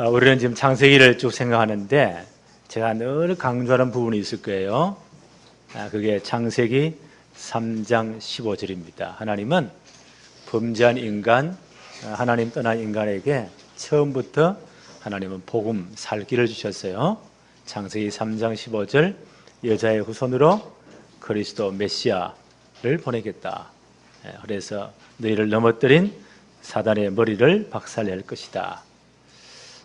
우리는 지금 창세기를 쭉 생각하는데 제가 늘 강조하는 부분이 있을 거예요. 그게 창세기 3장 15절입니다. 하나님은 범죄한 인간, 하나님 떠난 인간에게 처음부터 하나님은 복음, 살 길을 주셨어요. 창세기 3장 15절, 여자의 후손으로 그리스도 메시아를 보내겠다. 그래서 너희를 넘어뜨린 사단의 머리를 박살낼 것이다.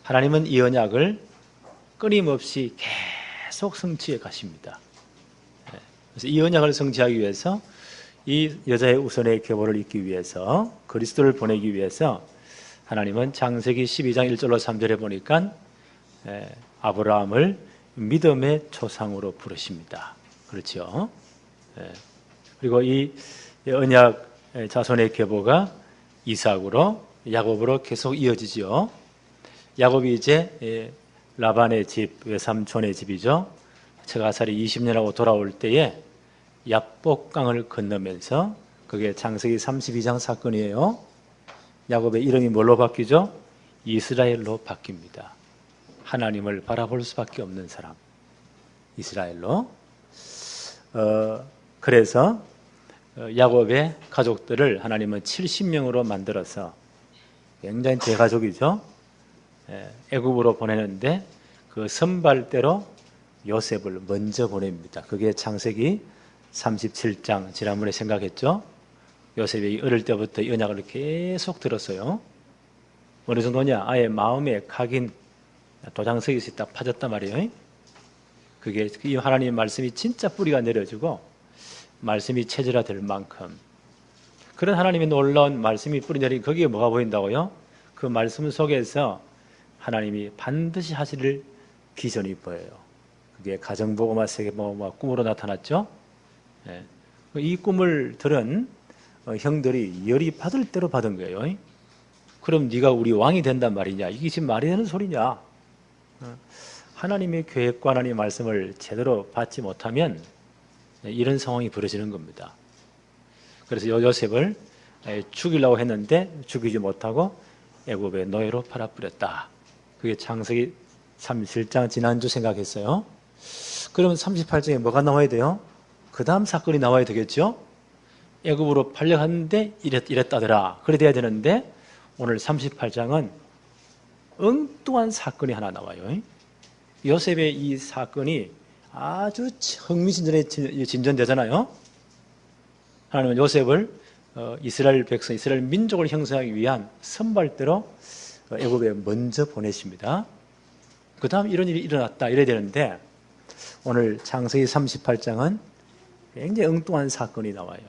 하나님은 이 언약을 끊임없이 계속 성취해 가십니다. 그래서 이 언약을 성취하기 위해서 이 여자의 우선의 계보를 잇기 위해서 그리스도를 보내기 위해서 하나님은 창세기 12장 1절로 3절에 보니까 아브라함을 믿음의 조상으로 부르십니다. 그렇죠? 그리고 이 언약 자손의 계보가 이삭으로 야곱으로 계속 이어지죠. 야곱이 이제 라반의 집, 외삼촌의 집이죠. 처가살이 20년하고 돌아올 때에 야복강을 건너면서 그게 창세기 32장 사건이에요. 야곱의 이름이 뭘로 바뀌죠? 이스라엘로 바뀝니다. 하나님을 바라볼 수밖에 없는 사람, 이스라엘로. 그래서 야곱의 가족들을 하나님은 70명으로 만들어서 굉장히 대가족이죠. 애굽으로 보내는데 그 선발대로 요셉을 먼저 보냅니다. 그게 창세기 37장 지난번에 생각했죠. 요셉이 어릴 때부터 이 언약을 계속 들었어요. 어느 정도냐? 아예 마음에 각인 도장석이 딱 파졌단 말이에요. 그게 이 하나님의 말씀이 진짜 뿌리가 내려지고 말씀이 체질화될 만큼 그런 하나님의 놀라운 말씀이 뿌리 내린 거기에 뭐가 보인다고요? 그 말씀 속에서 하나님이 반드시 하실 비전이 보여요. 그게 가정보고마 세계보고마 꿈으로 나타났죠. 이 꿈을 들은 형들이 열이 받을 대로 받은 거예요. 그럼 네가 우리 왕이 된단 말이냐? 이게 지금 말이 되는 소리냐? 하나님의 계획과 하나님의 말씀을 제대로 받지 못하면 이런 상황이 벌어지는 겁니다. 그래서 요셉을 죽이려고 했는데 죽이지 못하고 애굽의 노예로 팔아버렸다. 그게 창세기 37장 지난주 생각했어요. 그러면 38장에 뭐가 나와야 돼요? 그 다음 사건이 나와야 되겠죠? 애굽으로 팔려갔는데 이랬다더라. 그래 돼야 되는데 오늘 38장은 엉뚱한 사건이 하나 나와요. 요셉의 이 사건이 아주 흥미진진하게 진전되잖아요. 하나님은 요셉을 이스라엘 백성, 이스라엘 민족을 형성하기 위한 선발대로 애굽에 먼저 보내십니다. 그 다음 이런 일이 일어났다 이래야 되는데 오늘 창세기 38장은 굉장히 엉뚱한 사건이 나와요.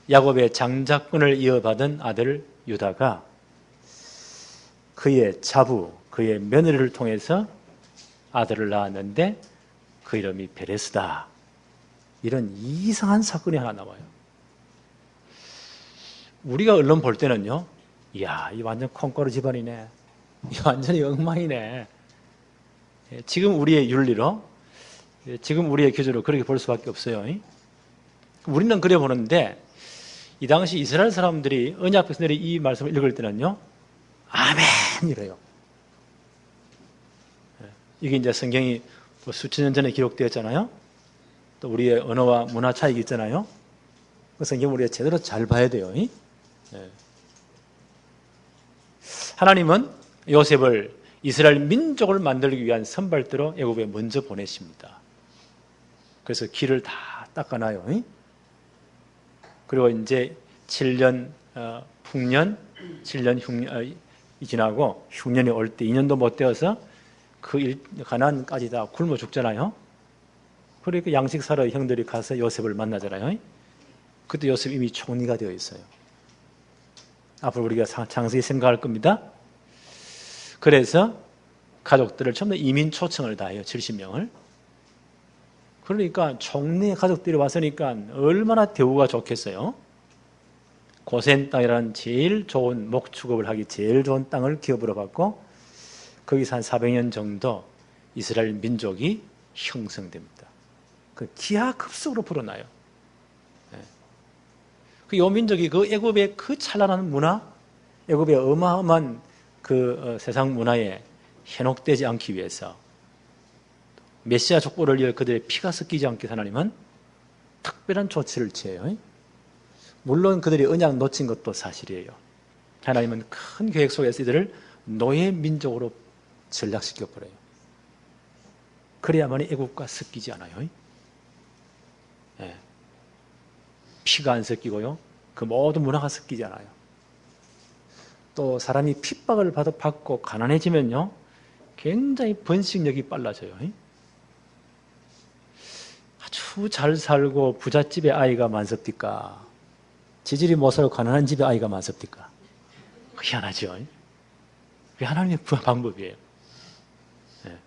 야곱의 장자권을 이어받은 아들 유다가 그의 자부, 그의 며느리를 통해서 아들을 낳았는데 그 이름이 베레스다. 이런 이상한 사건이 하나 나와요. 우리가 언론 볼 때는요, 이야, 이 완전 콩가루 집안이네. 이 완전히 엉망이네. 지금 우리의 윤리로, 지금 우리의 기준으로 그렇게 볼 수밖에 없어요. 우리는 그래 보는데 이 당시 이스라엘 사람들이 언약 백성들이 이 말씀을 읽을 때는요, 아멘 이래요. 이게 이제 성경이 수천 년 전에 기록되었잖아요. 또 우리의 언어와 문화 차이가 있잖아요. 그 성경 우리가 제대로 잘 봐야 돼요. 하나님은 요셉을 이스라엘 민족을 만들기 위한 선발대로 애굽에 먼저 보내십니다. 그래서 길을 다 닦아놔요. 그리고 이제 7년 풍년, 7년 흉년이 지나고 흉년이 올 때 2년도 못 되어서 가나안까지 다 굶어 죽잖아요. 그러니까 양식 사러 형들이 가서 요셉을 만나잖아요. 그때 요셉 이미 총리가 되어 있어요. 앞으로 우리가 창세기 생각할 겁니다. 그래서 가족들을 전부 다 이민 초청을 다 해요. 70명을. 그러니까 총리 가족들이 왔으니까 얼마나 대우가 좋겠어요. 고센 땅이라는 제일 좋은 목축업을 하기 제일 좋은 땅을 기업으로 받고 거기서 한 400년 정도 이스라엘 민족이 형성됩니다. 그 기하급수로 불어나요. 그 요 민족이 그 애굽의 그 찬란한 문화, 애굽의 어마어마한 세상 문화에 현혹되지 않기 위해서 메시아 족보를 위해 그들의 피가 섞이지 않게 하나님은 특별한 조치를 취해요. 물론 그들이 언약 놓친 것도 사실이에요. 하나님은 큰 계획 속에서 이들을 노예 민족으로 전락시켜버려요. 그래야만이 애국과 섞이지 않아요. 네. 피가 안 섞이고요. 그 모든 문화가 섞이지 않아요. 또 사람이 핍박을 받고 가난해지면요. 굉장히 번식력이 빨라져요. 아주 잘 살고 부잣집의 아이가 많습니까? 지질이 못 살고 가난한 집의 아이가 많습니까? 희한하죠. 그게 하나님의 방법이에요. 네.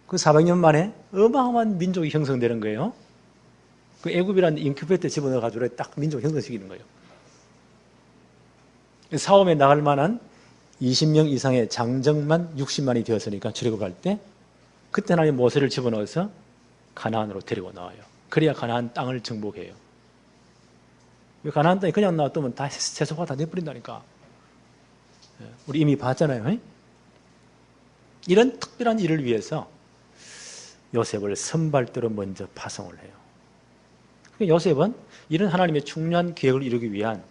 그 400년 만에 어마어마한 민족이 형성되는 거예요. 그 애굽이라는 인큐베이터 집어넣어가지고 딱 민족 형성시키는 거예요. 사업에 나갈 만한 20명 이상의 장정만 60만이 되었으니까 출애굽할 때 그때 하나님 모세를 집어넣어서 가나안으로 데리고 나와요. 그래야 가나안 땅을 정복해요. 가나안 땅에 그냥 놔두면 다 세속화 다 내버린다니까. 우리 이미 봤잖아요. 이런 특별한 일을 위해서 요셉을 선발대로 먼저 파송을 해요. 요셉은 이런 하나님의 중요한 계획을 이루기 위한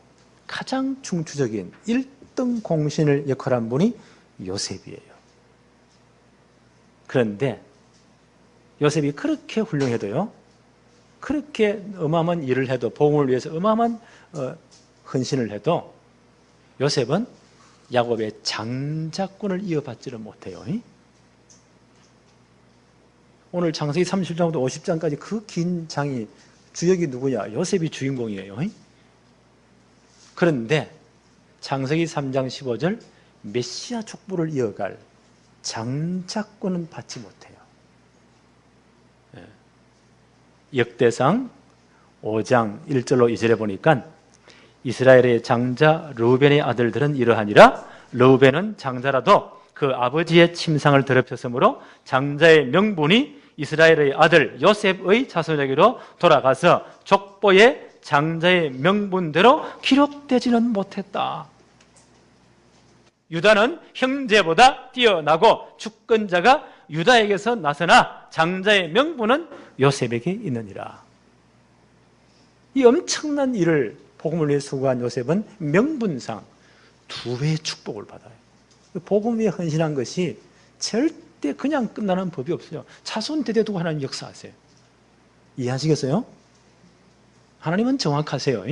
가장 중추적인 1등 공신을 역할한 분이 요셉이에요. 그런데 요셉이 그렇게 훌륭해도요, 그렇게 어마어마한 일을 해도, 복음을 위해서 어마어마한 헌신을 해도 요셉은 야곱의 장자권을 이어받지를 못해요. 오늘 창세기 37장부터 50장까지 그 긴 장이 주역이 누구냐? 요셉이 주인공이에요. 그런데 창세기 3장 15절 메시아 족보를 이어갈 장자권은 받지 못해요. 역대상 5장 1절로 2절에 보니까 이스라엘의 장자 르우벤의 아들들은 이러하니라. 르우벤은 장자라도 그 아버지의 침상을 더럽혔으므로 장자의 명분이 이스라엘의 아들 요셉의 자손에게로 돌아가서 족보에 장자의 명분대로 기록되지는 못했다. 유다는 형제보다 뛰어나고 주권자가 유다에게서 나서나 장자의 명분은 요셉에게 있느니라. 이 엄청난 일을 복음을 위해 수고한 요셉은 명분상 2배의 축복을 받아요. 복음 위에 헌신한 것이 절대 그냥 끝나는 법이 없어요. 차손 대대 두고 하나님 역사하세요. 이해하시겠어요? 하나님은 정확하세요.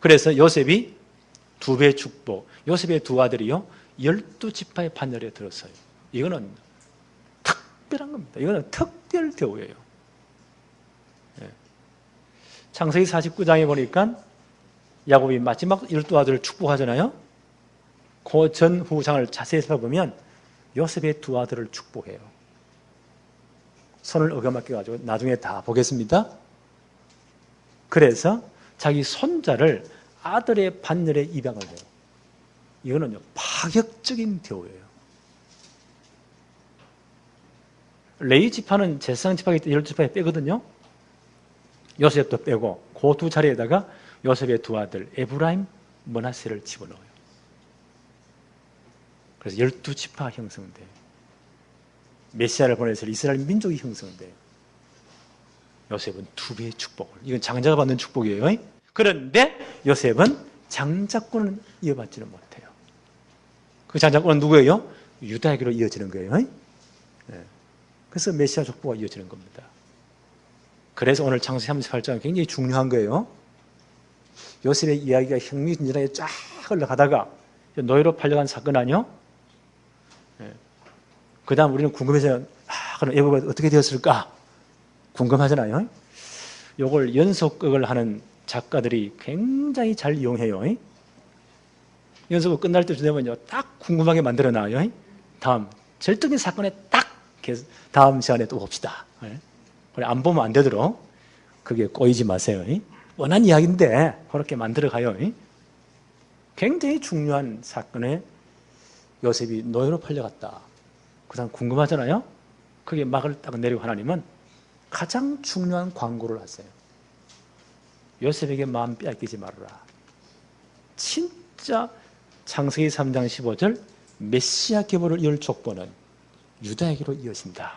그래서 요셉이 2배의 축복, 요셉의 2 아들이요 12지파의 반열에 들었어요. 이거는 특별한 겁니다. 이거는 특별 대우예요. 창세기 49장에 보니까 야곱이 마지막 12아들을 축복하잖아요. 그 전후장을 자세히 살펴보면 요셉의 2 아들을 축복해요. 손을 어겨맞게 나중에 다 보겠습니다. 그래서 자기 손자를 아들의 반열에 입양을 해요. 이거는요 파격적인 대우예요. 레위 지파는 제사장 지파가 12지파에 빼거든요. 요셉도 빼고 그 2 자리에다가 요셉의 2 아들 에브라임, 므낫세를 집어넣어요. 그래서 12지파 형성돼요. 메시아를 보내서 이스라엘 민족이 형성돼요. 요셉은 2배의 축복을, 이건 장자가 받는 축복이에요. 그런데 요셉은 장자권을 이어받지는 못해요. 그 장자권은 누구예요? 유다에게로 이어지는 거예요. 그래서 메시아 족보가 이어지는 겁니다. 그래서 오늘 창세기 38장은 굉장히 중요한 거예요. 요셉의 이야기가 흥미진진하게 쫙 흘러가다가 노예로 팔려간 사건 아니요? 그 다음 우리는 궁금해서 그럼 애굽이 어떻게 되었을까? 궁금하잖아요. 이걸 연속극을 하는 작가들이 굉장히 잘 이용해요. 연속극 끝날 때쯤 되면요, 딱 궁금하게 만들어 놔요. 다음 절정의 사건에 딱 다음 시간에 또 봅시다. 안 보면 안 되도록 그게 꼬이지 마세요. 뻔한 이야기인데 그렇게 만들어 가요. 굉장히 중요한 사건에 요셉이 노예로 팔려갔다. 그 사람 궁금하잖아요. 그게 막을 딱 내리고 하나님은 가장 중요한 광고를 하세요. 요셉에게 마음 빼앗기지 말아라. 진짜 창세기 3장 15절 메시아 계보를 이을 족보는 유다에게로 이어진다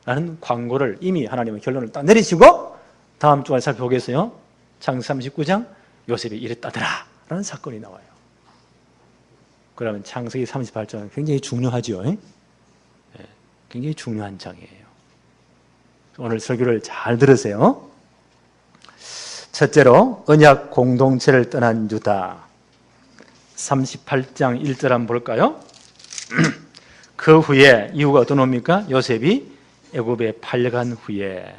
라는 광고를 이미 하나님은 결론을 딱 내리시고 다음 주에 살펴보겠어요. 창세기 39장 요셉이 이랬다더라 라는 사건이 나와요. 그러면 창세기 38장은 굉장히 중요하죠. 굉장히 중요한 장이에요. 오늘 설교를 잘 들으세요. 첫째로 언약 공동체를 떠난 유다. 38장 1절 한번 볼까요? 그 후에 이유가 어떤 놈입니까? 요셉이 애굽에 팔려간 후에.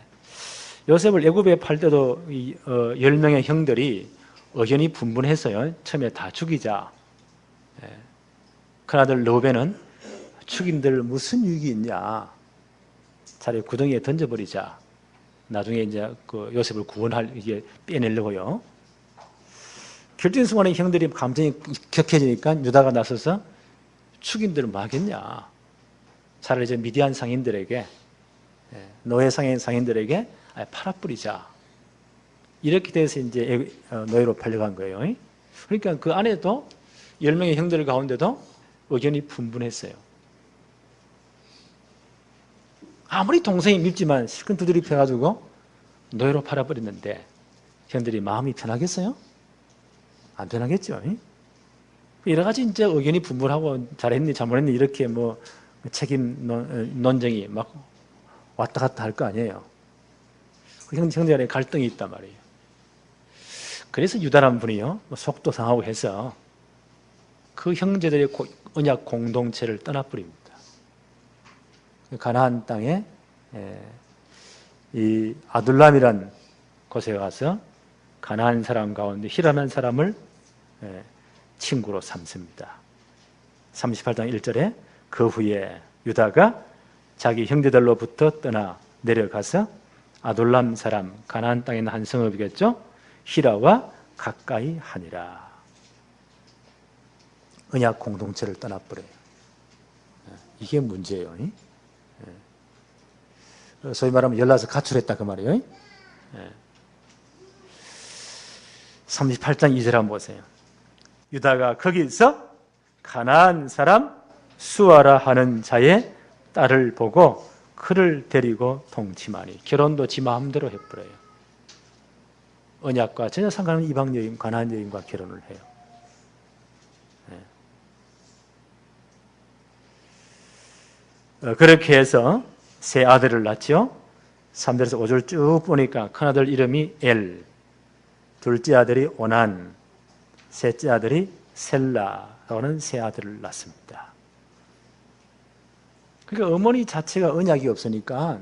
요셉을 애굽에 팔 때도 10명의 형들이 의견이 분분했어요. 처음에 다 죽이자. 큰아들 르우벤은 죽인들 무슨 유익이 있냐. 차라리 구덩이에 던져버리자. 나중에 이제 그 요셉을 이게 빼내려고요. 결정 순간에 형들이 감정이 격해지니까 유다가 나서서 죽인들은 뭐 하겠냐. 차라리 이제 미디안 상인들에게, 노예 상인들에게 팔아버리자. 이렇게 돼서 이제 노예로 팔려간 거예요. 그러니까 그 안에도 10명의 형들 가운데도 의견이 분분했어요. 아무리 동생이 밉지만 실컷 두드리 펴가지고 노예로 팔아버렸는데 형들이 마음이 편하겠어요? 안 편하겠죠. 여러 가지 이제 의견이 분분하고 잘했니 잘못했니 이렇게 뭐 책임 논쟁이 막 왔다 갔다 할 거 아니에요. 형제 간에 갈등이 있단 말이에요. 그래서 유다라는 분이요 속도 상하고 해서 그 형제들의 언약 공동체를 떠나버립니다. 가나안 땅에 이 아둘람이란 곳에 가서 가나안 사람 가운데 히람한 사람을 친구로 삼습니다. 38장 1절에 그 후에 유다가 자기 형제들로부터 떠나 내려가서 아둘람 사람 가나안 땅에 있는 한 성읍이겠죠. 히라와 가까이 하니라. 언약 공동체를 떠나버려요. 이게 문제예요. 소위 말하면 연락해서 가출했다 그 말이에요. 38장 2절 한번 보세요. 유다가 거기서 가나안 사람 수아라 하는 자의 딸을 보고 그를 데리고 동침하니. 결혼도 지 마음대로 해버려요. 언약과 전혀 상관없는 이방 여인, 가나안 여인과 결혼을 해요. 그렇게 해서 세 아들을 낳죠. 3절에서 5절 쭉 보니까 큰아들 이름이 엘, 둘째 아들이 오난, 셋째 아들이 셀라라는 세 아들을 낳습니다. 그러니까 어머니 자체가 언약이 없으니까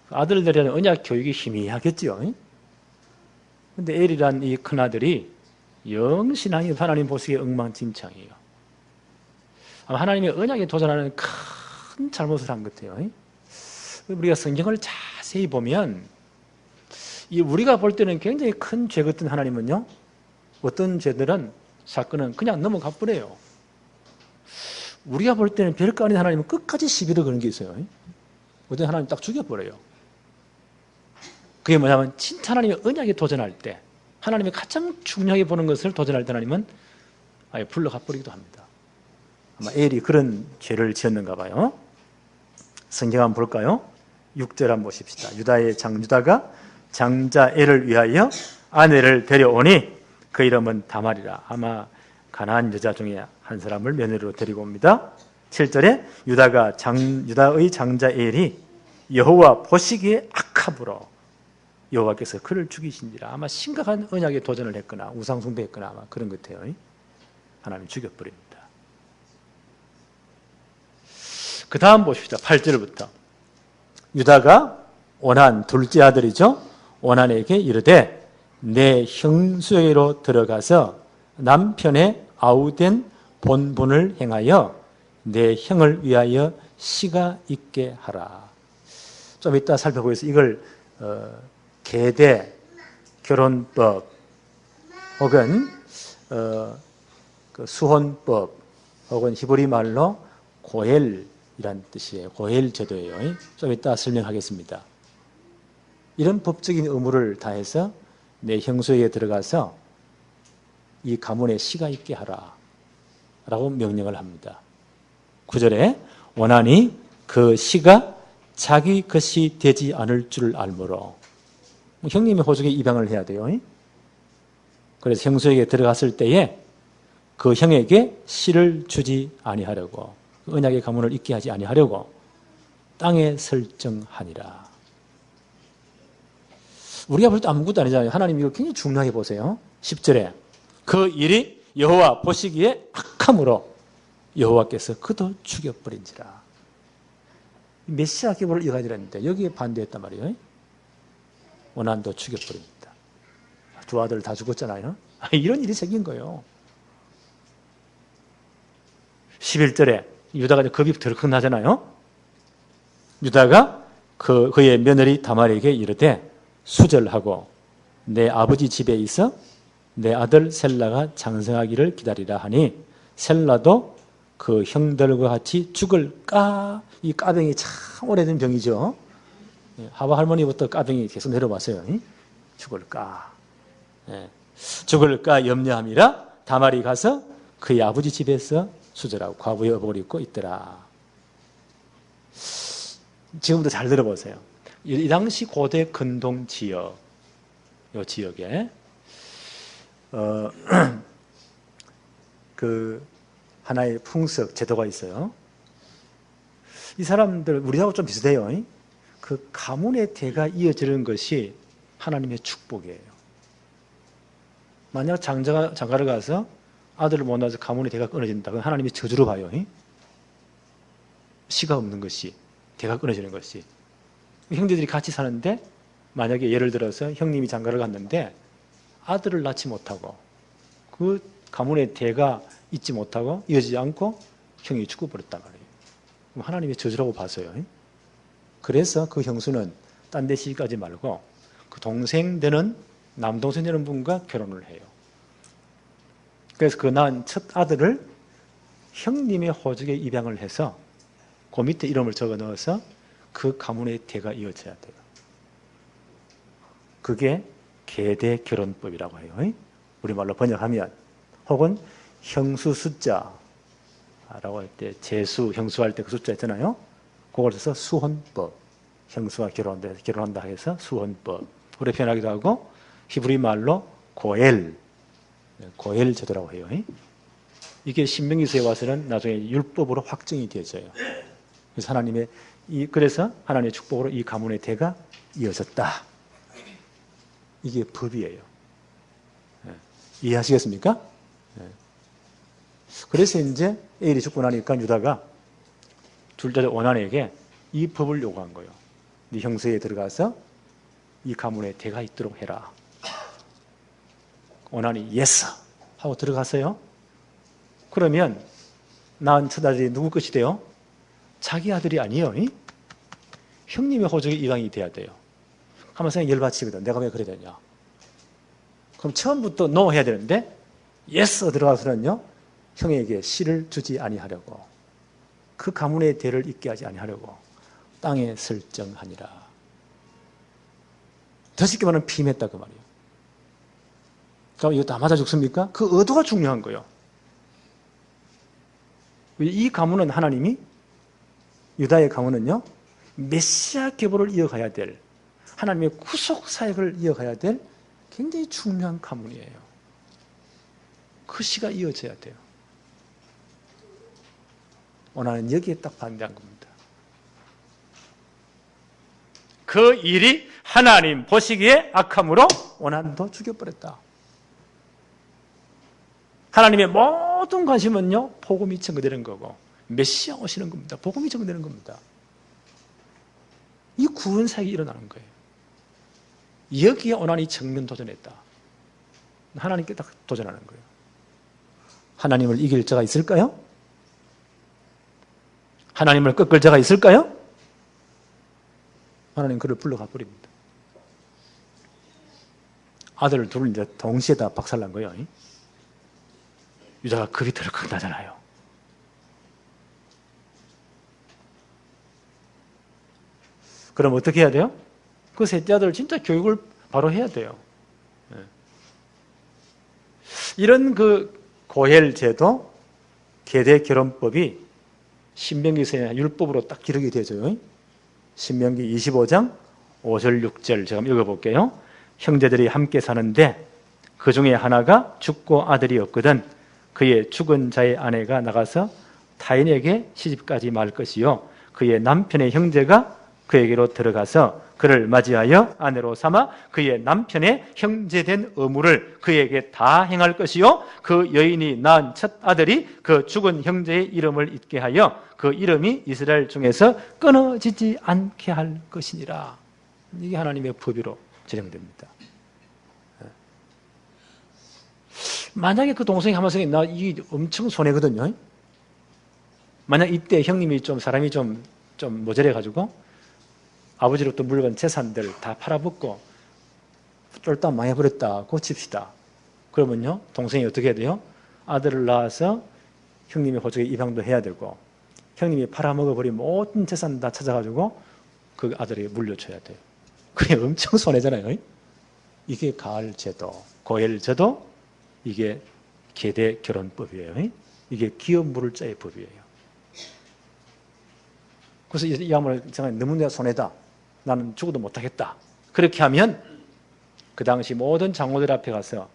아들들에는 언약 교육이 희미하겠죠. 그런데 엘이란 이 큰아들이 영신하니 하나님 보시기에 엉망진창이에요. 아마 하나님의 언약에 도전하는 큰 잘못을 한 것 같아요. 우리가 성경을 자세히 보면 우리가 볼 때는 굉장히 큰 죄 같은 하나님은요, 어떤 죄들은 사건은 그냥 넘어가 버려요. 우리가 볼 때는 별거 아닌 하나님은 끝까지 시비를 거는 게 있어요. 어떤 하나님 딱 죽여버려요. 그게 뭐냐면 진짜 하나님의 언약에 도전할 때, 하나님이 가장 중요하게 보는 것을 도전할 때 하나님은 아예 불러가 버리기도 합니다. 아마 엘이 그런 죄를 지었는가 봐요. 성경 한번 볼까요? 6절 한번 보십시다. 유다가 장자 엘을 위하여 아내를 데려오니 그 이름은 다말이라. 아마 가나안 여자 중에 한 사람을 며느리로 데리고 옵니다. 7절에 유다의 장자 엘이 여호와 보시기에 악함으로 여호와께서 그를 죽이신지라. 아마 심각한 언약에 도전을 했거나 우상 숭배했거나 아마 그런 것 같아요. 하나님 죽여버립니다. 그 다음 보십시다. 8절부터 유다가 오난 둘째 아들이죠. 오난에게 이르되 내 형수에게로 들어가서 남편의 아우된 본분을 행하여 내 형을 위하여 씨가 있게 하라. 좀 이따 살펴보겠습니다. 이걸 계대 결혼법 혹은 그 수혼법 혹은 히브리 말로 고엘이란 뜻이에요. 고엘 제도예요. 좀 이따 설명하겠습니다. 이런 법적인 의무를 다해서 내 형수에게 들어가서 이 가문에 씨가 있게 하라 라고 명령을 합니다. 9절에 원하니 그 씨가 자기 것이 되지 않을 줄 알므로, 형님의 호적에 입양을 해야 돼요. 그래서 형수에게 들어갔을 때에 그 형에게 씨를 주지 아니하려고, 그 언약의 가문을 있게 하지 아니하려고 땅에 설정하니라. 우리가 볼 때 아무것도 아니잖아요. 하나님 이거 굉장히 중요하게 보세요. 10절에 그 일이 여호와 보시기에 악함으로 여호와께서 그도 죽여버린지라. 메시아 계보를 이어가야 되는데 여기에 반대했단 말이에요. 원한도 죽여버립니다. 두 아들 다 죽었잖아요. 이런 일이 생긴 거예요. 11절에 유다가 겁이 덜컥 나잖아요. 유다가 그의 며느리 다말에게 이르되 수절하고 내 아버지 집에 있어 내 아들 셀라가 장성하기를 기다리라 하니 셀라도 그 형들과 같이 죽을까? 이 까병이 참 오래된 병이죠. 하와 할머니부터 까병이 계속 내려왔어요. 죽을까? 죽을까 염려함이라 다말이 가서 그의 아버지 집에서 수절하고 과부의 의복을 입고 있더라. 지금부터 잘 들어보세요. 이 당시 고대 근동 지역, 이 지역에 그 하나의 풍습, 제도가 있어요. 이 사람들 우리하고 좀 비슷해요. 그 가문의 대가 이어지는 것이 하나님의 축복이에요. 만약 장가를 가서 아들을 못 낳아서 가문의 대가 끊어진다. 그건 하나님의 저주로 봐요. 씨가 없는 것이, 대가 끊어지는 것이. 형제들이 같이 사는데 만약에 예를 들어서 형님이 장가를 갔는데 아들을 낳지 못하고 그 가문의 대가 있지 못하고 이어지지 않고 형이 죽어버렸단 말이에요. 그럼 하나님의 저주라고 봐서요. 그래서 그 형수는 딴 데 시집가지 말고 그 동생 되는 남동생 되는 분과 결혼을 해요. 그래서 그 낳은 첫 아들을 형님의 호적에 입양을 해서 그 밑에 이름을 적어 넣어서 그 가문의 대가 이어져야 돼요. 그게 계대 결혼법이라고 해요. 우리말로 번역하면, 혹은 형수 숫자라고 할 때 제수, 형수할 때 그 숫자 있잖아요. 그걸 써서 수혼법, 형수와 결혼한다 해서 수혼법. 그렇게 표현하기도 하고 히브리 말로 고엘 제도라고 해요. 이게 신명기서에 와서는 나중에 율법으로 확정이 되어져요. 그래서 그래서 하나님의 축복으로 이 가문의 대가 이어졌다. 이게 법이에요. 이해하시겠습니까? 그래서 이제 에일이 죽고 나니까 유다가 둘째 오난에게 이 법을 요구한 거예요. 네 형세에 들어가서 이 가문에 대가 있도록 해라. 오난이 예스 하고 들어갔어요. 그러면 낳은 첫 아들이 누구 것이 돼요? 자기 아들이 아니에요. 형님의 호적에 입양이 돼야 돼요. 한번 생각 열받치거든. 내가 왜 그래야 되냐. 그럼 처음부터 노 해야 되는데 예스 들어가서는요, 형에게 씨를 주지 아니하려고, 그 가문의 대를 잇게 하지 아니하려고 땅에 설정하니라. 더 쉽게 말하면 피임했다 그 말이에요. 그럼 이거 다 맞아 죽습니까? 그 의도가 중요한 거예요. 이 가문은 하나님이, 유다의 가문은요, 메시아 계보를 이어가야 될, 하나님의 구속 사역을 이어가야 될 굉장히 중요한 가문이에요. 그 씨가 이어져야 돼요. 오나는 여기에 딱 반대한 겁니다. 그 일이 하나님 보시기에 악함으로 오난도 죽여버렸다. 하나님의 모든 관심은요, 복음이 증거되는 거고 메시아 오시는 겁니다. 복음이 증거되는 겁니다. 이 구원 사역이 일어나는 거예요. 여기에 오난이 정면 도전했다. 하나님께 딱 도전하는 거예요. 하나님을 이길 자가 있을까요? 하나님을 꺾을 자가 있을까요? 하나님 그를 불러가 버립니다. 아들을 둘을 이제 동시에 다 박살난 거예요. 유다가 겁이 덜컥 나잖아요. 그럼 어떻게 해야 돼요? 그 셋째 아들 진짜 교육을 바로 해야 돼요. 이런 그 고엘 제도, 계대 결혼법이 신명기서의 율법으로 딱 기록이 되죠. 신명기 25장 5절 6절 제가 한번 읽어볼게요. 형제들이 함께 사는데 그 중에 하나가 죽고 아들이 없거든 그의 죽은 자의 아내가 나가서 타인에게 시집가지 말 것이요 그의 남편의 형제가 그에게로 들어가서 그를 맞이하여 아내로 삼아 그의 남편의 형제된 의무를 그에게 다 행할 것이요 그 여인이 낳은 첫 아들이 그 죽은 형제의 이름을 잊게 하여 그 이름이 이스라엘 중에서 끊어지지 않게 할 것이니라. 이게 하나님의 법으로 제정됩니다. 만약에 그 동생이 한 말씀이 나 이게 엄청 손해거든요. 만약 이때 형님이 좀 사람이 좀 모자래가지고 아버지로부터 물건 재산들 다 팔아먹고 쫄딱 망해버렸다 고칩시다. 그러면요 동생이 어떻게 해야 돼요? 아들을 낳아서 형님의 호적에 입양도 해야 되고 형님이 팔아먹어버린 모든 재산 다 찾아가지고 그 아들에게 물려줘야 돼요. 그게 엄청 손해잖아요. 이게 가을 제도, 고엘 제도, 이게 계대 결혼법이에요. 이게 기업 물을 자의 법이에요. 그래서 이 양반을 너무 내가 손해다. 나는 죽어도 못하겠다. 그렇게 하면 그 당시 모든 장로들 앞에 가서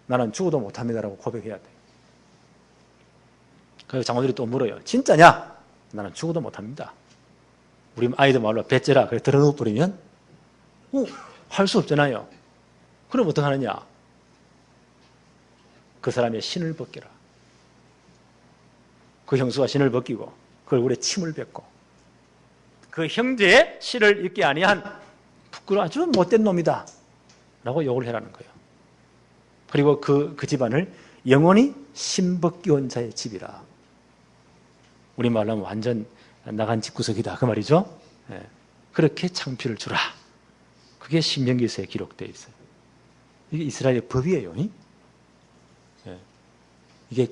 나는 죽어도 못합니다라고 고백해야 돼요. 그래서 장로들이 또 물어요. 진짜냐? 나는 죽어도 못합니다. 우리 아이들 말로 배째라. 그래 들어놓고 버리면 할 수 없잖아요. 그럼 어떡하느냐? 그 사람의 신을 벗겨라. 그 형수가 신을 벗기고 그 얼굴에 침을 뱉고 그 형제의 실을 잊게 아니한 부끄러워 아주 못된 놈이다 라고 욕을 해라는 거예요. 그리고 그 집안을 영원히 신벗기온 자의 집이라. 우리말로 하면 완전 나간 집구석이다 그 말이죠. 그렇게 창피를 주라. 그게 신명기서에 기록되어 있어요. 이게 이스라엘의 법이에요. 이게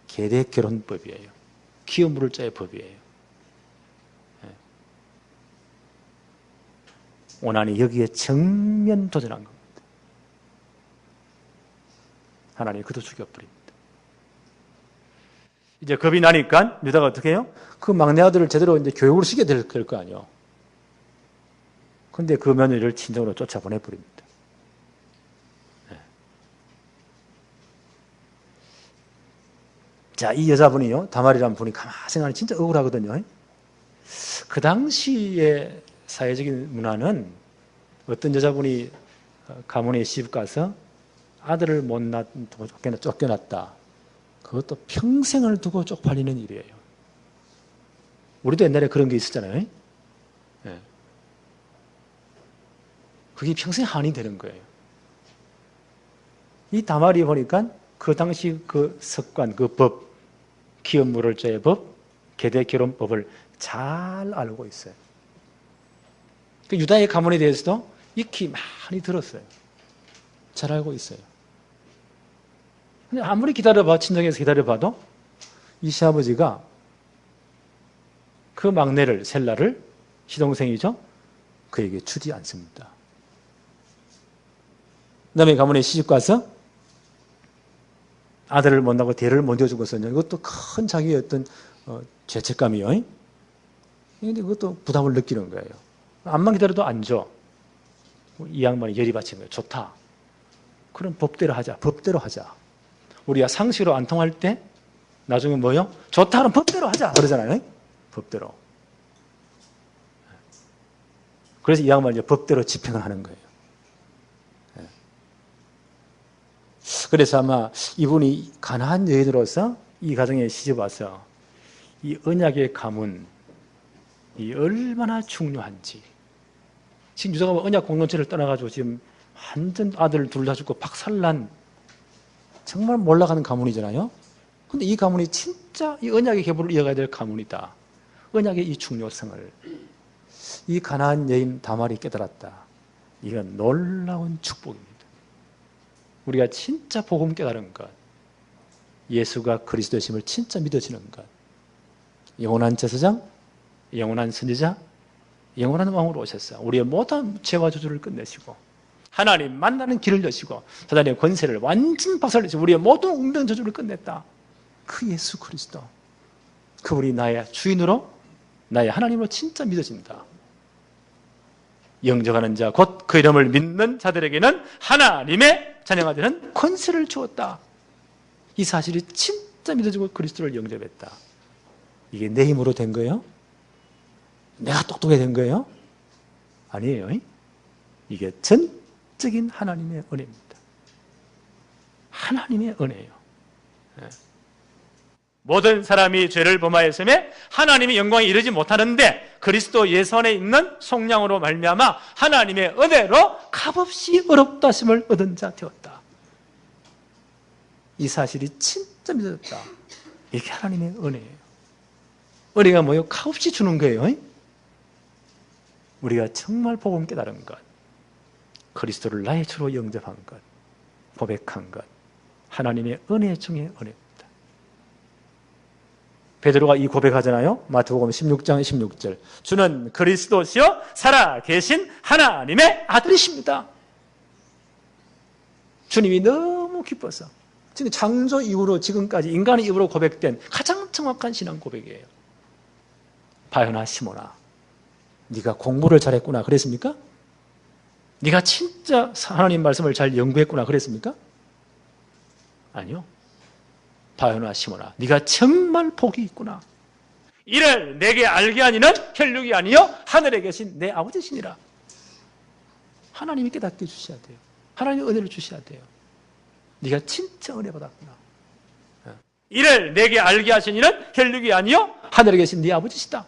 계대 결혼법이에요. 기업 물을 자의 법이에요. 오난이 여기에 정면 도전한 겁니다. 하나님이 그도 죽여버립니다. 이제 겁이 나니까 유다가 어떻게 해요? 그 막내 아들을 제대로 이제 교육을 시켜야 될 거 아니에요. 그런데 그 며느리를 친정으로 쫓아보내버립니다. 자, 이 여자분이요, 다말이라는 분이 가만히 생각하면 진짜 억울하거든요. 그 당시의 사회적인 문화는 어떤 여자분이 가문에 시집 가서 아들을 못 낳고 쫓겨났다. 그것도 평생을 두고 쪽팔리는 일이에요. 우리도 옛날에 그런 게 있었잖아요. 그게 평생 한이 되는 거예요. 이 다말이 보니까 그 당시 그 습관, 그 법, 기업 물을 자의 법, 계대 결혼법을 잘 알고 있어요. 그 유다의 가문에 대해서도 익히 많이 들었어요. 잘 알고 있어요. 근데 아무리 기다려봐, 친정에서 기다려봐도 이 시아버지가 그 막내를, 셀라를, 시동생이죠? 그에게 주지 않습니다. 남의 가문에 시집 가서 아들을 못 낳고 대를 못 이어주고서는 이것도 큰 자기의 어떤 죄책감이요. 그런데 그것도 부담을 느끼는 거예요. 암만 기다려도 안 줘. 이 양반이 열이 받친 거예요. 좋다. 그럼 법대로 하자. 법대로 하자. 우리가 상식으로 안 통할 때 나중에 뭐요? 좋다 그럼 법대로 하자. 그러잖아요. 법대로. 그래서 이 양반이 법대로 집행을 하는 거예요. 그래서 아마 이분이 가난한 여인으로서 이 가정에 시집 와서 이 언약의 가문, 이 얼마나 중요한지. 지금 유다가 언약 공동체를 떠나가지고 지금 완전 아들 둘 다 죽고 박살난 정말 몰락하는 가문이잖아요. 근데 이 가문이 진짜 이 언약의 계보를 이어가야 될 가문이다. 언약의 이 중요성을 이 가난한 여인 다말이 깨달았다. 이건 놀라운 축복입니다. 우리가 진짜 복음 깨달은 것, 예수가 그리스도심을 진짜 믿어지는 것, 영원한 제사장, 영원한 선지자, 영원한 왕으로 오셔서 우리의 모든 죄와 저주를 끝내시고 하나님 만나는 길을 여시고 사단의 권세를 완전 박살내시고 우리의 모든 운명 저주를 끝냈다. 그 예수 그리스도, 그분이 나의 주인으로 나의 하나님으로 진짜 믿어진다. 영접하는 자 곧 그 이름을 믿는 자들에게는 하나님의 자녀가 되는 권세를 주었다. 이 사실이 진짜 믿어지고 그리스도를 영접했다. 이게 내 힘으로 된 거예요? 내가 똑똑해 된 거예요? 아니에요. 이게 전적인 하나님의 은혜입니다. 하나님의 은혜예요. 모든 사람이 죄를 범하였음에 하나님의 영광에 이르지 못하는데 그리스도 예수 안에 있는 속량으로 말미암아 하나님의 은혜로 값없이 의롭다 하심을 얻은 자 되었다. 이 사실이 진짜 믿어졌다. 이게 하나님의 은혜예요. 은혜가 뭐예요? 값없이 주는 거예요. 우리가 정말 복음 깨달은 것, 그리스도를 나의 주로 영접한 것, 고백한 것, 하나님의 은혜 중에 은혜입니다. 베드로가 이 고백하잖아요. 마태복음 16장 16절. 주는 그리스도시요 살아계신 하나님의 아들이십니다. 주님이 너무 기뻐서 지금 창조 이후로 지금까지 인간의 입으로 고백된 가장 정확한 신앙 고백이에요. 바요나 시모나, 네가 공부를 잘했구나 그랬습니까? 네가 진짜 하나님 말씀을 잘 연구했구나 그랬습니까? 아니요. 바요나 시모나, 네가 정말 복이 있구나. 이를 내게 알게 하니는 혈육이 아니요 하늘에 계신 내 아버지시니라. 하나님이 깨닫게 해주셔야 돼요. 하나님의 은혜를 주셔야 돼요. 네가 진짜 은혜 받았구나. 이를 내게 알게 하신 이는 혈육이 아니요 하늘에 계신 네 아버지시다.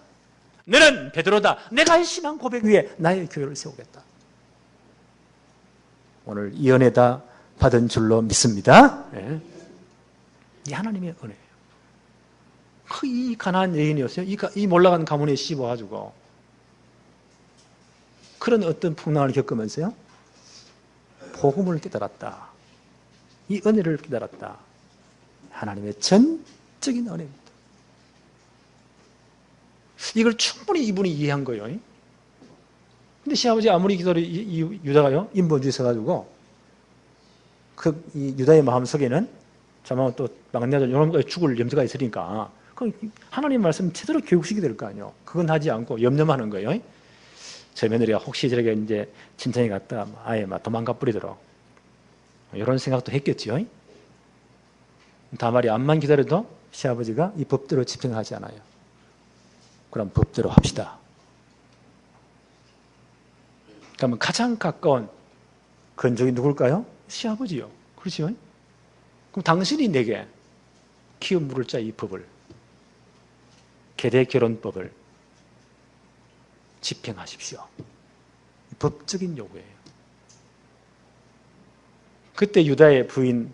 너는 베드로다. 내가 이 신앙 고백 위에 나의 교회를 세우겠다. 오늘 이 은혜 다 받은 줄로 믿습니다. 네. 이 하나님의 은혜예요. 이 가난한 여인이었어요. 이 몰락한 가문에 씹어가지고 그런 어떤 풍랑을 겪으면서요, 복음을 깨달았다. 이 은혜를 깨달았다. 하나님의 전적인 은혜입니다. 이걸 충분히 이분이 이해한 거예요. 근데 시아버지 아무리 기도를 이 유다가요, 인본주의 있어가지고 이 유다의 마음속에는 자만 또 막내 아들 이런 죽을 염려가 있으니까 하나님 말씀 제대로 교육시켜야 될 거 아니에요. 그건 하지 않고 염려하는 거예요. 저 며느리가 혹시 저렇게 이제 친정에 갔다 아예 막 도망가 버리도록 이런 생각도 했겠지요. 다말이 암만 기다려도 시아버지가 이 법대로 집행하지 않아요. 그럼 법대로 합시다. 그러면 가장 가까운 건족이 누굴까요? 시아버지요. 그렇죠? 그럼 당신이 내게 키움 물을 자 이 법을, 계대결혼법을 집행하십시오. 법적인 요구예요. 그때 유다의 부인이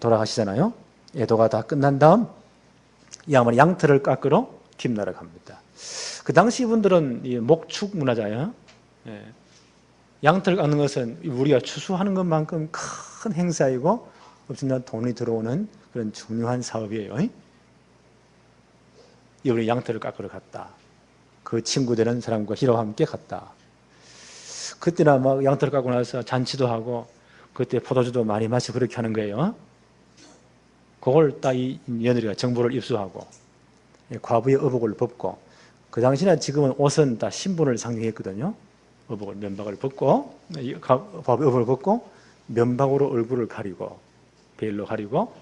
돌아가시잖아요. 애도가 다 끝난 다음 이 양반이 양털을 깎으러 뒷나라 갑니다. 그 당시 분들은 목축 문화잖아요. 양털 깎는 것은 우리가 추수하는 것만큼 큰 행사이고 엄청난 돈이 들어오는 그런 중요한 사업이에요. 이분이 양털을 깎으러 갔다. 그 친구 되는 사람과 히로와 함께 갔다. 그때나 막 양털을 깎고 나서 잔치도 하고 그때 포도주도 많이 마시고 그렇게 하는 거예요. 그걸 딱 이 며느리가 정보를 입수하고 과부의 의복을 벗고, 그 당시나 지금은 옷은 다 신분을 상징했거든요. 의복을, 면박을 벗고, 과부의 의복을 벗고 면박으로 얼굴을 가리고 베일로 가리고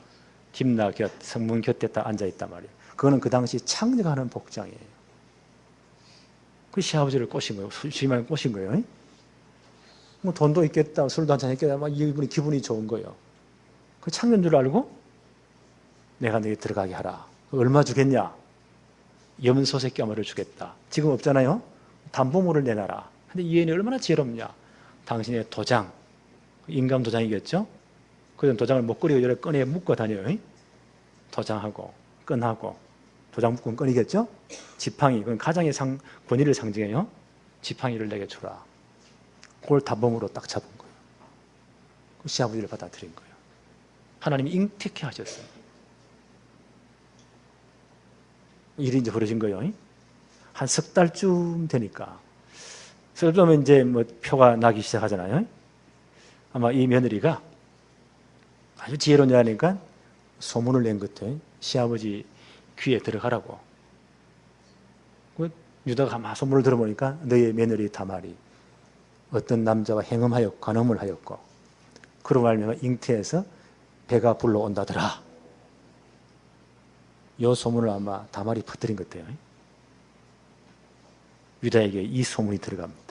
딥나 곁, 성문 곁에 딱 앉아있단 말이에요. 그거는 그 당시 창녀가 하는 복장이에요. 그 시아버지를 꼬신 거예요. 주임을 꼬신 거예요. 뭐 돈도 있겠다, 술도 한잔 했겠다, 막 이분이 기분이 좋은 거예요. 그 창녀인 줄 알고 내가 너희 들어가게 하라. 얼마 주겠냐? 염소새끼 주겠다. 지금 없잖아요. 담보물을 내놔라. 근데 이 여인이 얼마나 지혜롭냐? 당신의 도장, 인감 도장이겠죠? 그 도장을 목걸이에 여러 끈에 묶어 다녀요. 도장하고 끈하고 도장 묶은 끈이겠죠? 지팡이, 그건 가장의 권위를 상징해요. 지팡이를 내게 주라. 그걸 담보물로 딱 잡은 거예요. 그 시아버지를 받아들인 거예요. 하나님이 잉태케 하셨어요. 일이 이제 벌어진 거예요. 한 석 달쯤 되니까 썰면 이제 뭐 표가 나기 시작하잖아요. 아마 이 며느리가 아주 지혜로운 여자니까 소문을 낸 것 같아요. 시아버지 귀에 들어가라고. 유다가 막 소문을 들어보니까 너의 며느리 다말이 어떤 남자와 행음하였고 간음을 하였고 그로 말미암아 잉태해서 배가 불러온다더라. 이 소문을 아마 다말이 퍼뜨린 것 같아요. 유다에게 이 소문이 들어갑니다.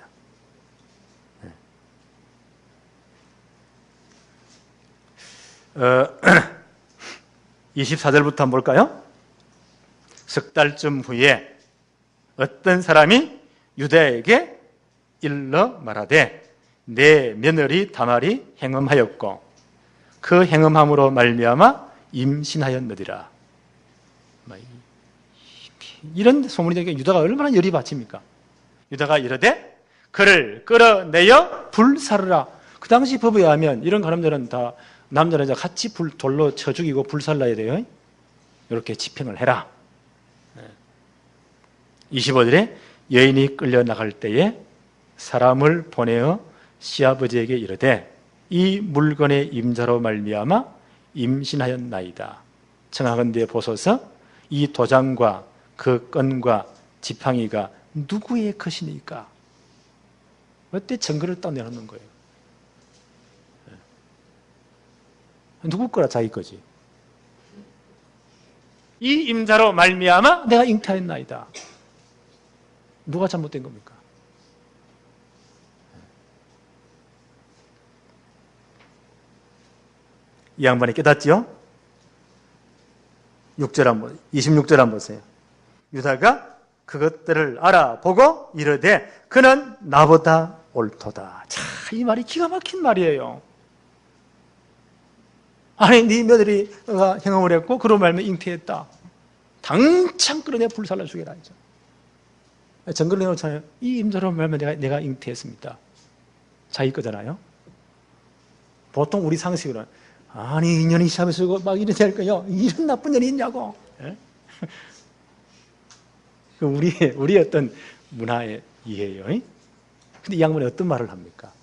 24절부터 한번 볼까요? 석 달쯤 후에 어떤 사람이 유다에게 일러 말하되 내 며느리 다말이 행음하였고 그 행음함으로 말미암아 임신하였느니라. 이런 소문이 되게 유다가 얼마나 열이 받칩니까? 유다가 이르되 그를 끌어내어 불사르라. 그 당시 법에 하면 이런 간음들은 다 남자는 같이 돌로 쳐 죽이고 불살라야 돼요. 이렇게 집행을 해라. 25절에 여인이 끌려 나갈 때에 사람을 보내어 시아버지에게 이르되 이 물건의 임자로 말미암아 임신하였나이다. 청하건대 보소서 이 도장과 그 건과 지팡이가 누구의 것이니까? 어때 증거를 딱 내놓는 거예요. 누구 거라 자기 거지. 이 임자로 말미암아 내가 잉태하였나이다. 누가 잘못된 겁니까? 이 양반이 깨닫지요? 6절 한번, 26절 한번 보세요. 유다가 그것들을 알아보고 이르되 그는 나보다 옳도다. 자, 이 말이 기가 막힌 말이에요. 아니, 네 며느리가 행음을 했고 그로 말면 잉태했다. 당장 끌어내 불살라 죽여라. 증거를 내놓잖아요. 이 임자로 말면 내가 잉태했습니다. 자기 거잖아요. 보통 우리 상식으로는 아니 인연이 시합에서 막 이렇게 할 거요. 이런 나쁜 년이 있냐고. 예? 우리 어떤 문화의 이해예요. 근데 이 양반이 어떤 말을 합니까?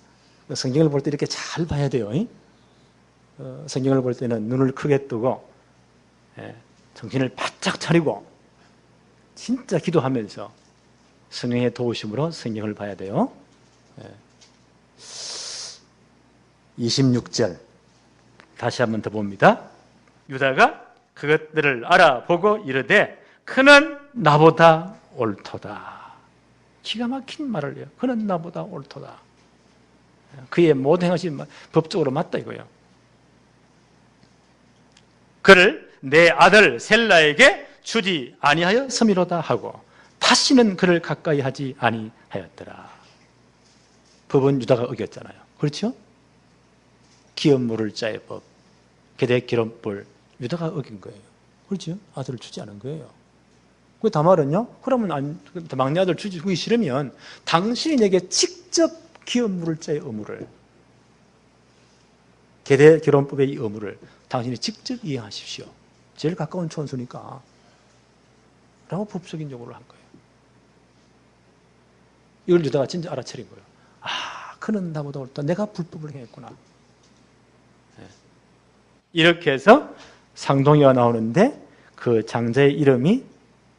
성경을 볼 때 이렇게 잘 봐야 돼요. 성경을 볼 때는 눈을 크게 뜨고 정신을 바짝 차리고 진짜 기도하면서 성령의 도우심으로 성경을 봐야 돼요. 26절 다시 한번 더 봅니다. 유다가 그것들을 알아보고 이르되 그는 나보다 옳도다. 기가 막힌 말을 해요. 그는 나보다 옳도다. 그의 모든 행하신 법적으로 맞다 이거예요. 그를 내 아들 셀라에게 주지 아니하여 섬이로다 하고 다시는 그를 가까이 하지 아니하였더라. 법은 유다가 어겼잖아요. 그렇죠? 기업 물을 자의 법, 계대 기름불 유다가 어긴 거예요. 그렇죠? 아들을 주지 않은 거예요. 그 다말은요? 그러면 막내 아들 주기 싫으면 당신이 내게 직접 기업 물을 자의 의무를 계대 결혼법의 이 의무를 당신이 직접 이행하십시오. 제일 가까운 촌수니까 라고 법적인 요구를 한 거예요. 이걸 유다가 진짜 알아차린 거예요. 아, 그는 나보다 옳다. 내가 불법을 행했구나. 이렇게 해서 상동이가 나오는데 그 장자의 이름이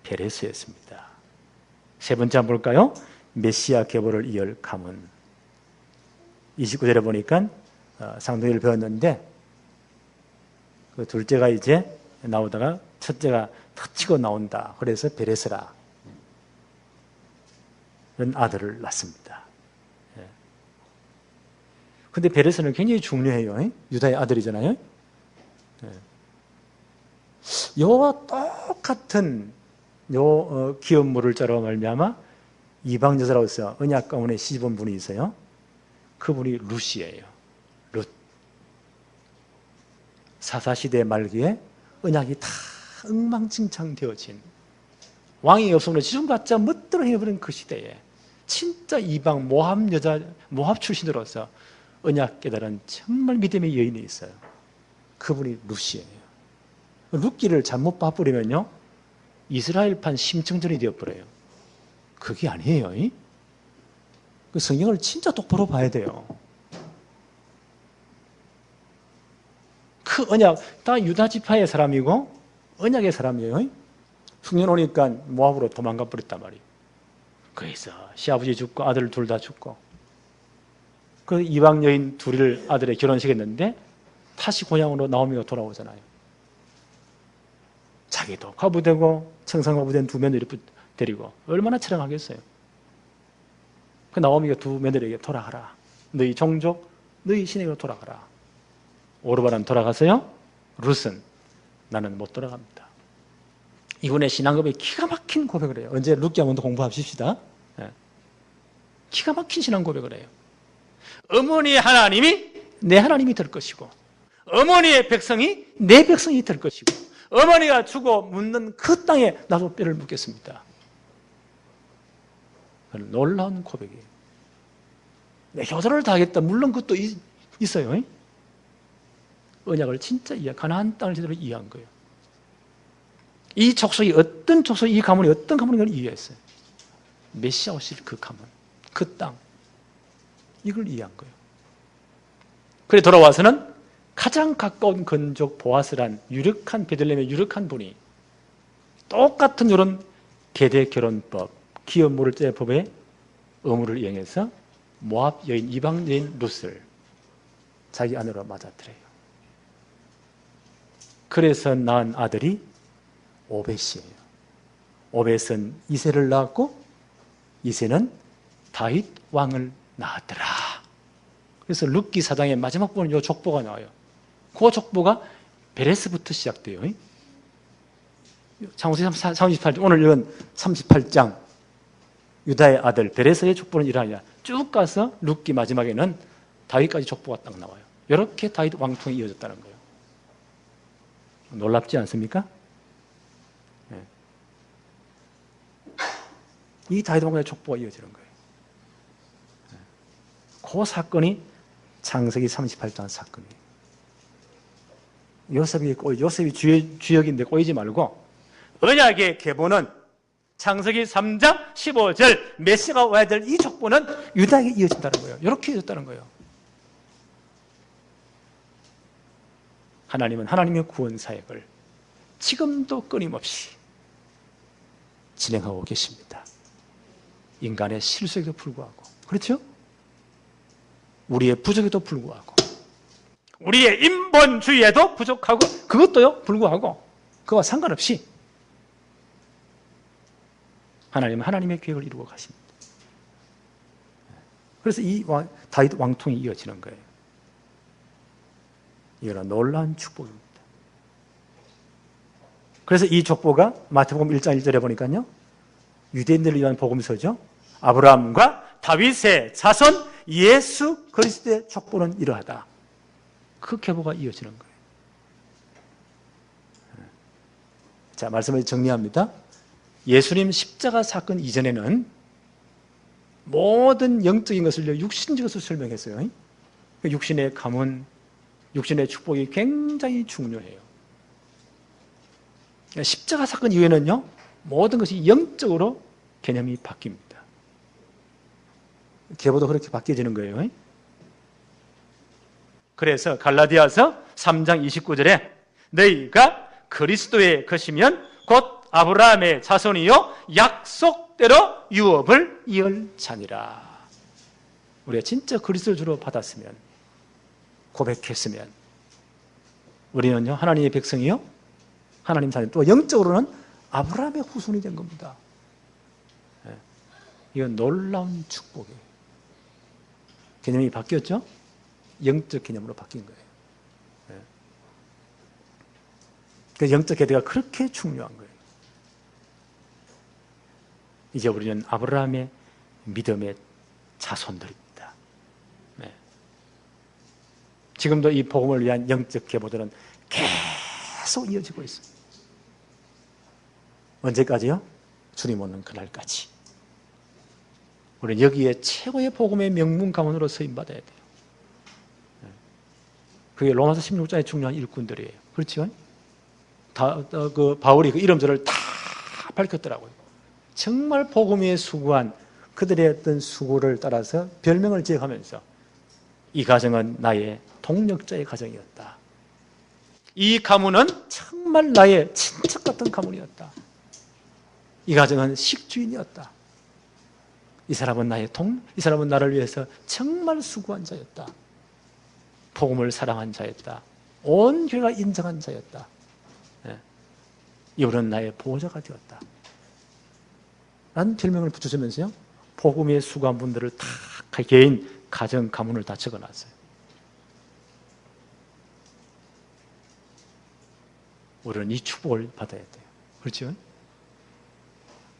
베레스였습니다. 세 번째 한번 볼까요? 메시아 계보를 이을 가문. 29절에 보니까 상동이를 배웠는데 그 둘째가 이제 나오다가 첫째가 탁 치고 나온다. 그래서 베레스라 는 아들을 낳습니다. 근데 베레스는 굉장히 중요해요. 유다의 아들이잖아요. 요와 똑같은 기업 물을 자로 말미암아 이방 여자로서 언약 가문에 시집온 분이 있어요. 그분이 룻이에요. 룻. 사사시대 말기에 언약이 다 엉망진창 되어진 왕이 없으므로 지금봤자 멋대로 해버린 그 시대에 진짜 이방 모압 여자, 모압 출신으로서 언약 깨달은 정말 믿음의 여인이 있어요. 그분이 룻이에요. 룻기를 잘못 봐버리면요 이스라엘판 심청전이 되어버려요. 그게 아니에요. 그 성경을 진짜 똑바로 봐야 돼요. 그 언약, 다 유다 지파의 사람이고 언약의 사람이에요. 흉년 오니까 모압으로 도망가 버렸단 말이에요. 그래서 시아버지 죽고 아들 둘 다 죽고, 그 이방 여인 둘을 아들의 결혼식했는데 다시 고향으로 나오미가 돌아오잖아요. 자기도 과부되고 청산과부된 두 며느리 데리고 얼마나 처량하겠어요. 그 나오미가 두 며느리에게 돌아가라. 너희 종족, 너희 신에게로 돌아가라. 오르바는 돌아가서요. 룻은 나는 못 돌아갑니다. 이분의 신앙고백이 기가 막힌 고백을 해요. 언제 룻기 한번 더 공부합시다. 네. 기가 막힌 신앙고백을 해요. 어머니의 하나님이 내 하나님이 될 것이고, 어머니의 백성이 내 백성이 될 것이고, 어머니가 주고 묻는 그 땅에 나도 뼈를 묻겠습니다. 놀라운 고백이에요. 내 효도를 다하겠다. 물론 그것도 있어요. 언약을 진짜 가나안 땅을 제대로 이해한 거예요. 이 족속이 어떤 족속, 이 가문이 어떤 가문인가를 이해했어요. 메시아 오실 그 가문, 그 땅, 이걸 이해한 거예요. 그래 돌아와서는 가장 가까운 건족 보아스란 유력한, 베들레헴의 유력한 분이 똑같은 이런 계대 결혼법, 기업 모를 때 법의 의무를 이행해서 모압 여인, 이방 여인 룻을 자기 아내로 맞아들여요. 그래서 낳은 아들이 오벳이에요. 오벳은 이새를 낳았고 이새는 다윗 왕을 낳았더라. 그래서 룻기 4장의 마지막 부분 이 족보가 나와요. 그 족보가 베레스부터 시작돼요. 창세기 38장, 오늘 읽은 38장 유다의 아들 베레스의 족보는 이러하냐. 쭉 가서 룻기 마지막에는 다윗까지 족보가 딱 나와요. 이렇게 다윗 왕통이 이어졌다는 거예요. 놀랍지 않습니까? 네. 이 다윗 왕의 족보가 이어지는 거예요. 네. 그 사건이 창세기 38장 사건이에요. 요셉이 주역인데 꼬이지 말고, 언약의 계보는 창세기 3장 15절 메시아가 와야 될 이 족보는 유다에게 이어진다는 거예요. 이렇게 이어졌다는 거예요. 하나님은 하나님의 구원 사역을 지금도 끊임없이 진행하고 계십니다. 인간의 실수에도 불구하고, 그렇죠? 우리의 부족에도 불구하고, 우리의 인본주의에도 부족하고, 그것도요 불구하고, 그와 상관없이 하나님은 하나님의 계획을 이루고 가십니다. 그래서 이 다윗 왕통이 이어지는 거예요. 이거는 놀라운 축복입니다. 그래서 이 족보가 마태복음 1장 1절에 보니까요, 유대인들을 위한 복음서죠. 아브라함과 다윗의 자손 예수 그리스도의 족보는 이러하다. 그 계보가 이어지는 거예요. 자, 말씀을 정리합니다. 예수님 십자가 사건 이전에는 모든 영적인 것을 육신적 것을 설명했어요. 육신의 가문, 육신의 축복이 굉장히 중요해요. 십자가 사건 이후에는요, 모든 것이 영적으로 개념이 바뀝니다. 계보도 그렇게 바뀌어지는 거예요. 그래서 갈라디아서 3장 29절에 너희가 그리스도의 것이면 곧 아브라함의 자손이요 약속대로 유업을 이을 자니라. 우리가 진짜 그리스도를 주로 받았으면, 고백했으면 우리는요 하나님의 백성이요 하나님 자녀, 또 영적으로는 아브라함의 후손이 된 겁니다. 이건 놀라운 축복이에요. 개념이 바뀌었죠? 영적 개념으로 바뀐 거예요. 그 영적 계대가 그렇게 중요한 거예요. 이제 우리는 아브라함의 믿음의 자손들입니다. 네. 지금도 이 복음을 위한 영적 계보들은 계속 이어지고 있습니다. 언제까지요? 주님 오는 그날까지. 우리는 여기에 최고의 복음의 명문 가문으로 서임받아야 돼요. 그게 로마서 16장의 중요한 일꾼들이에요. 그렇죠? 바울이 그 이름들을 다 밝혔더라고요. 정말 복음 위에 수고한 그들의 어떤 수고를 따라서 별명을 지어가면서 이 가정은 나의 동력자의 가정이었다. 이 가문은 정말 나의 친척 같은 가문이었다. 이 가정은 식주인이었다. 이 사람은 이 사람은 나를 위해서 정말 수고한 자였다. 복음을 사랑한 자였다. 온 교회가 인정한 자였다. 이분은 나의 보호자가 되었다. 라는 별명을 붙여주면서요, 복음에 수고한 분들을 다 개인, 가정, 가문을 다 적어놨어요. 우리는 이 축복을 받아야 돼요. 그렇죠?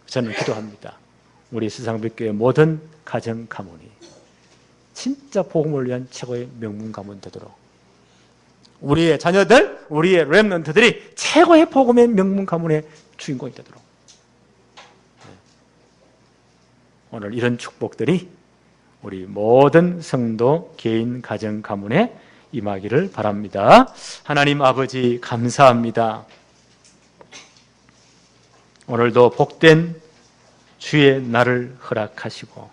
저는 기도합니다. 우리 세상백교의 모든 가정, 가문이 진짜 복음을 위한 최고의 명문 가문 되도록, 우리의 자녀들, 우리의 렘넌트들이 최고의 복음의 명문 가문의 주인공이 되도록, 오늘 이런 축복들이 우리 모든 성도, 개인, 가정, 가문에 임하기를 바랍니다. 하나님 아버지 감사합니다. 오늘도 복된 주의 날을 허락하시고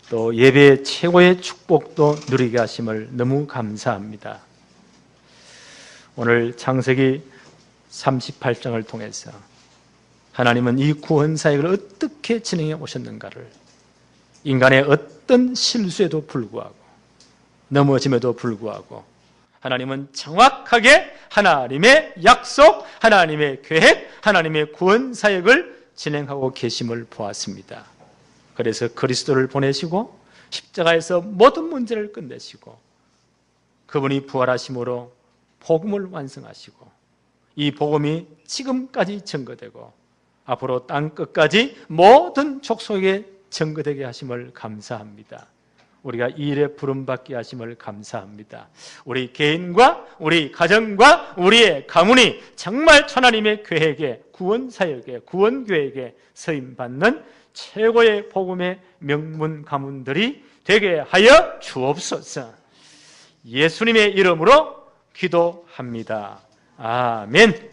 또 예배의 최고의 축복도 누리게 하심을 너무 감사합니다. 오늘 창세기 38장을 통해서 하나님은 이 구원 사역을 어떻게 진행해 오셨는가를, 인간의 어떤 실수에도 불구하고, 넘어짐에도 불구하고 하나님은 정확하게 하나님의 약속, 하나님의 계획, 하나님의 구원 사역을 진행하고 계심을 보았습니다. 그래서 그리스도를 보내시고 십자가에서 모든 문제를 끝내시고 그분이 부활하심으로 복음을 완성하시고 이 복음이 지금까지 증거되고 앞으로 땅 끝까지 모든 족속에게 증거되게 하심을 감사합니다. 우리가 이 일에 부름받게 하심을 감사합니다. 우리 개인과 우리 가정과 우리의 가문이 정말 하나님의 계획에, 구원 사역에, 구원 계획에 서임받는 최고의 복음의 명문 가문들이 되게 하여 주옵소서. 예수님의 이름으로 기도합니다. 아멘.